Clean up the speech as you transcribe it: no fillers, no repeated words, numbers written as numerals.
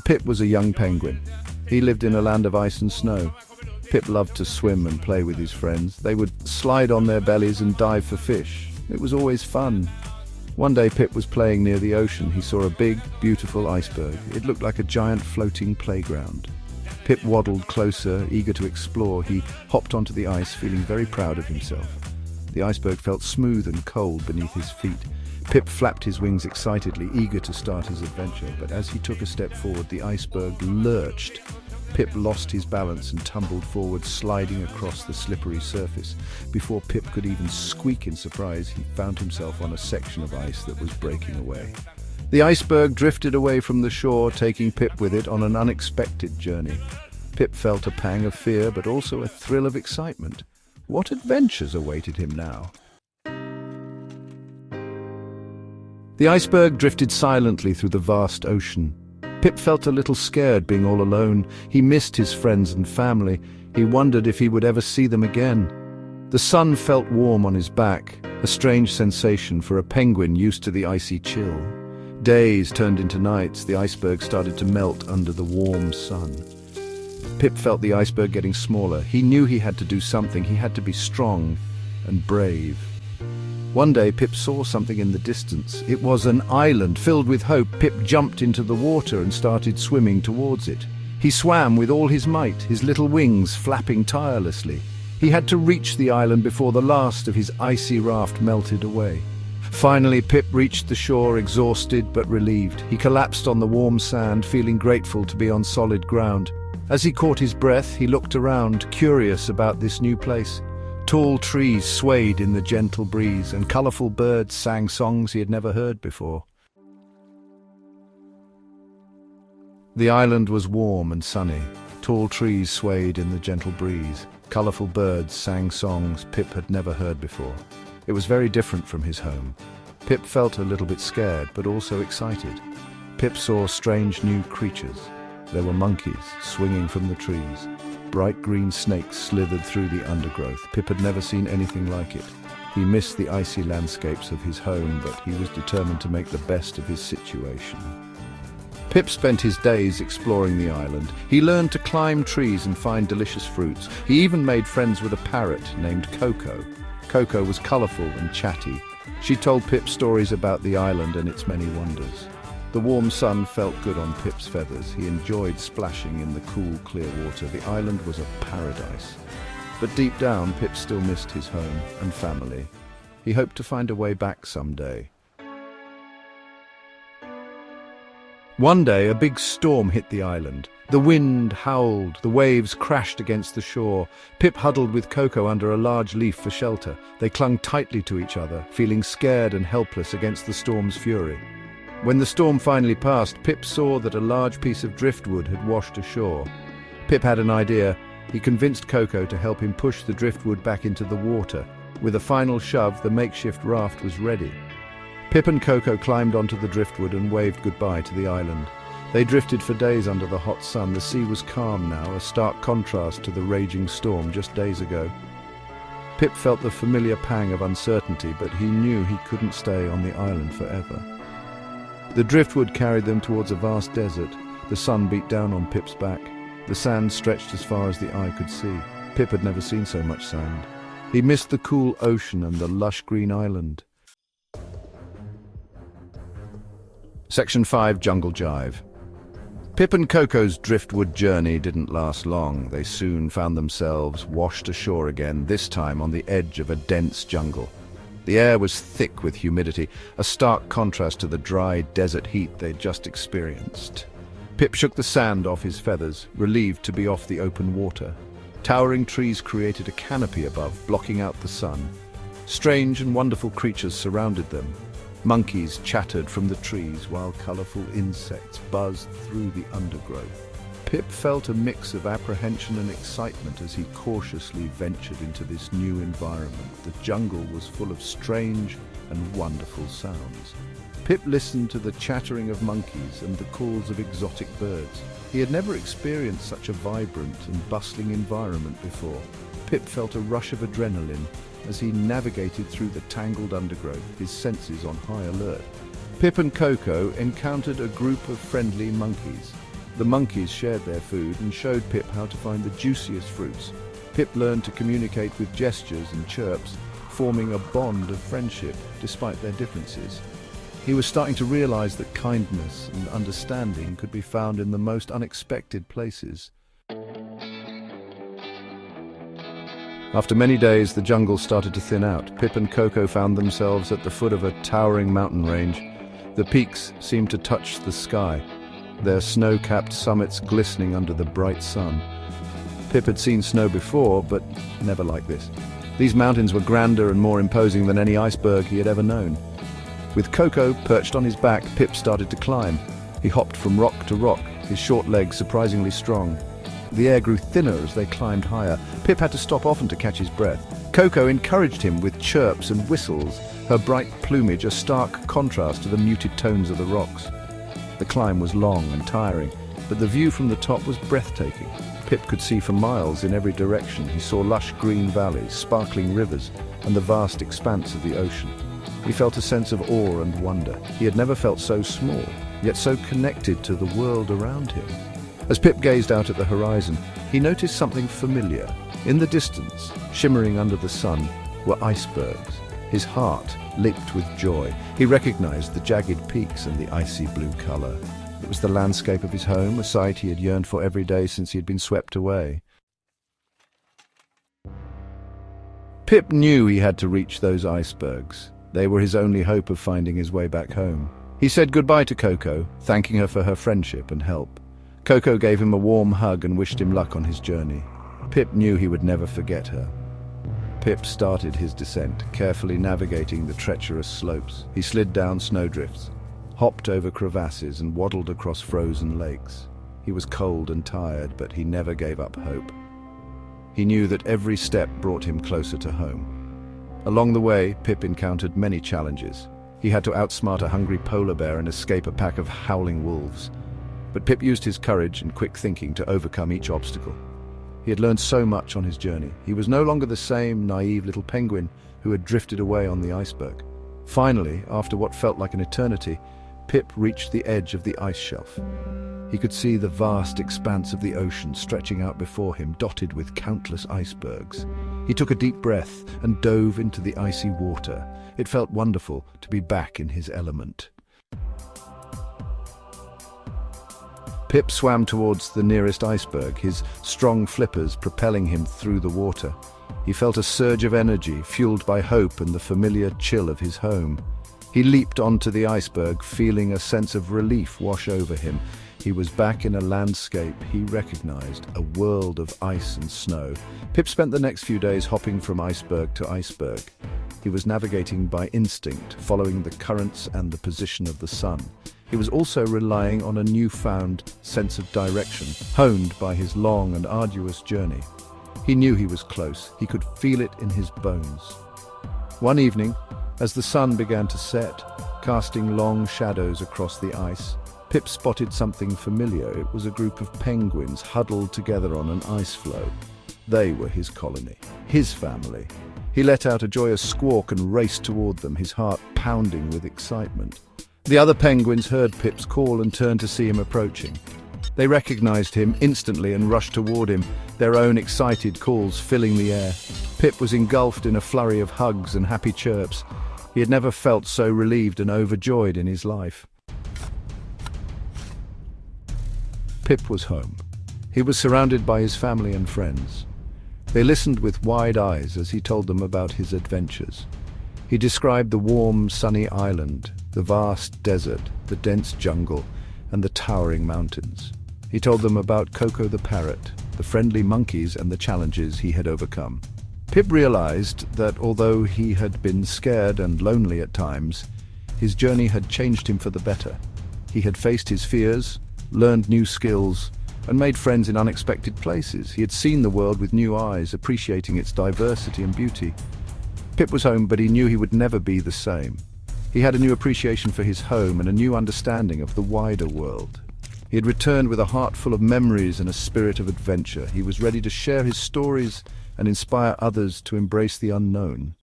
Pip was a young penguin. He lived in a land of ice and snow. Pip loved to swim and play with his friends. They would slide on their bellies and dive for fish. It was always fun. One day Pip was playing near the ocean. He saw a big, beautiful iceberg. It looked like a giant floating playground. Pip waddled closer, eager to explore. He hopped onto the ice, feeling very proud of himself. The iceberg felt smooth and cold beneath his feet. Pip flapped his wings excitedly, eager to start his adventure. But as he took a step forward, the iceberg lurched. Pip lost his balance and tumbled forward, sliding across the slippery surface. Before Pip could even squeak in surprise, he found himself on a section of ice that was breaking away. The iceberg drifted away from the shore, taking Pip with it on an unexpected journey. Pip felt a pang of fear, but also a thrill of excitement. What adventures awaited him now? The iceberg drifted silently through the vast ocean. Pip felt a little scared being all alone. He missed his friends and family. He wondered if he would ever see them again. The sun felt warm on his back, a strange sensation for a penguin used to the icy chill. Days turned into nights. The iceberg started to melt under the warm sun. Pip felt the iceberg getting smaller. He knew he had to do something. He had to be strong and brave. One day Pip saw something in the distance. It was an island filled with hope. Pip jumped into the water and started swimming towards it. He swam with all his might, his little wings flapping tirelessly. He had to reach the island before the last of his icy raft melted away. Finally, Pip reached the shore, exhausted but relieved. He collapsed on the warm sand, feeling grateful to be on solid ground. As he caught his breath, he looked around, curious about this new place. Tall trees swayed in the gentle breeze, and colorful birds sang songs he had never heard before. The island was warm and sunny. Tall trees swayed in the gentle breeze. Colorful birds sang songs Pip had never heard before. It was very different from his home. Pip felt a little bit scared, but also excited. Pip saw strange new creatures. There were monkeys swinging from the trees. Bright green snakes slithered through the undergrowth. Pip had never seen anything like it. He missed the icy landscapes of his home, but he was determined to make the best of his situation. Pip spent his days exploring the island. He learned to climb trees and find delicious fruits. He even made friends with a parrot named Coco. Coco was colorful and chatty. She told Pip stories about the island and its many wonders. The warm sun felt good on Pip's feathers. He enjoyed splashing in the cool, clear water. The island was a paradise. But deep down, Pip still missed his home and family. He hoped to find a way back someday. One day, a big storm hit the island. The wind howled, the waves crashed against the shore. Pip huddled with Coco under a large leaf for shelter. They clung tightly to each other, feeling scared and helpless against the storm's fury. When the storm finally passed, Pip saw that a large piece of driftwood had washed ashore. Pip had an idea. He convinced Coco to help him push the driftwood back into the water. With a final shove, the makeshift raft was ready. Pip and Coco climbed onto the driftwood and waved goodbye to the island. They drifted for days under the hot sun. The sea was calm now, a stark contrast to the raging storm just days ago. Pip felt the familiar pang of uncertainty, but he knew he couldn't stay on the island forever. The driftwood carried them towards a vast desert. The sun beat down on Pip's back. The sand stretched as far as the eye could see. Pip had never seen so much sand. He missed the cool ocean and the lush green island. Section 5, Jungle Jive. Pip and Coco's driftwood journey didn't last long. They soon found themselves washed ashore again, this time on the edge of a dense jungle. The air was thick with humidity, a stark contrast to the dry desert heat they'd just experienced. Pip shook the sand off his feathers, relieved to be off the open water. Towering trees created a canopy above, blocking out the sun. Strange and wonderful creatures surrounded them. Monkeys chattered from the trees, while colorful insects buzzed through the undergrowth. Pip felt a mix of apprehension and excitement as he cautiously ventured into this new environment. The jungle was full of strange and wonderful sounds. Pip listened to the chattering of monkeys and the calls of exotic birds. He had never experienced such a vibrant and bustling environment before. Pip felt a rush of adrenaline as he navigated through the tangled undergrowth, his senses on high alert. Pip and Coco encountered a group of friendly monkeys. The monkeys shared their food and showed Pip how to find the juiciest fruits. Pip learned to communicate with gestures and chirps, forming a bond of friendship despite their differences. He was starting to realize that kindness and understanding could be found in the most unexpected places. After many days, the jungle started to thin out. Pip and Coco found themselves at the foot of a towering mountain range. The peaks seemed to touch the sky, their snow-capped summits glistening under the bright sun. Pip had seen snow before, but never like this. These mountains were grander and more imposing than any iceberg he had ever known. With Coco perched on his back, Pip started to climb. He hopped from rock to rock, his short legs surprisingly strong. The air grew thinner as they climbed higher. Pip had to stop often to catch his breath. Coco encouraged him with chirps and whistles, her bright plumage a stark contrast to the muted tones of the rocks. The climb was long and tiring, but the view from the top was breathtaking. Pip could see for miles in every direction. He saw lush green valleys, sparkling rivers, and the vast expanse of the ocean. He felt a sense of awe and wonder. He had never felt so small, yet so connected to the world around him. As Pip gazed out at the horizon, he noticed something familiar. In the distance, shimmering under the sun, were icebergs. His heart leaped with joy. He recognized the jagged peaks and the icy blue color. It was the landscape of his home, a sight he had yearned for every day since he had been swept away. Pip knew he had to reach those icebergs. They were his only hope of finding his way back home. He said goodbye to Coco, thanking her for her friendship and help. Coco gave him a warm hug and wished him luck on his journey. Pip knew he would never forget her. Pip started his descent, carefully navigating the treacherous slopes. He slid down snowdrifts, hopped over crevasses, and waddled across frozen lakes. He was cold and tired, but he never gave up hope. He knew that every step brought him closer to home. Along the way, Pip encountered many challenges. He had to outsmart a hungry polar bear and escape a pack of howling wolves. But Pip used his courage and quick thinking to overcome each obstacle. He had learned so much on his journey. He was no longer the same naive little penguin who had drifted away on the iceberg. Finally, after what felt like an eternity, Pip reached the edge of the ice shelf. He could see the vast expanse of the ocean stretching out before him, dotted with countless icebergs. He took a deep breath and dove into the icy water. It felt wonderful to be back in his element. Pip swam towards the nearest iceberg, his strong flippers propelling him through the water. He felt a surge of energy, fueled by hope and the familiar chill of his home. He leaped onto the iceberg, feeling a sense of relief wash over him. He was back in a landscape he recognized, a world of ice and snow. Pip spent the next few days hopping from iceberg to iceberg. He was navigating by instinct, following the currents and the position of the sun. He was also relying on a newfound sense of direction, honed by his long and arduous journey. He knew he was close. He could feel it in his bones. One evening, as the sun began to set, casting long shadows across the ice, Pip spotted something familiar. It was a group of penguins huddled together on an ice floe. They were his colony, his family. He let out a joyous squawk and raced toward them, his heart pounding with excitement. The other penguins heard Pip's call and turned to see him approaching. They recognized him instantly and rushed toward him, their own excited calls filling the air. Pip was engulfed in a flurry of hugs and happy chirps. He had never felt so relieved and overjoyed in his life. Pip was home. He was surrounded by his family and friends. They listened with wide eyes as he told them about his adventures. He described the warm, sunny island, the vast desert, the dense jungle, and the towering mountains. He told them about Coco the parrot, the friendly monkeys, and the challenges he had overcome. Pip realized that although he had been scared and lonely at times, his journey had changed him for the better. He had faced his fears, learned new skills, and made friends in unexpected places. He had seen the world with new eyes, appreciating its diversity and beauty. Pip was home, but he knew he would never be the same. He had a new appreciation for his home and a new understanding of the wider world. He had returned with a heart full of memories and a spirit of adventure. He was ready to share his stories and inspire others to embrace the unknown.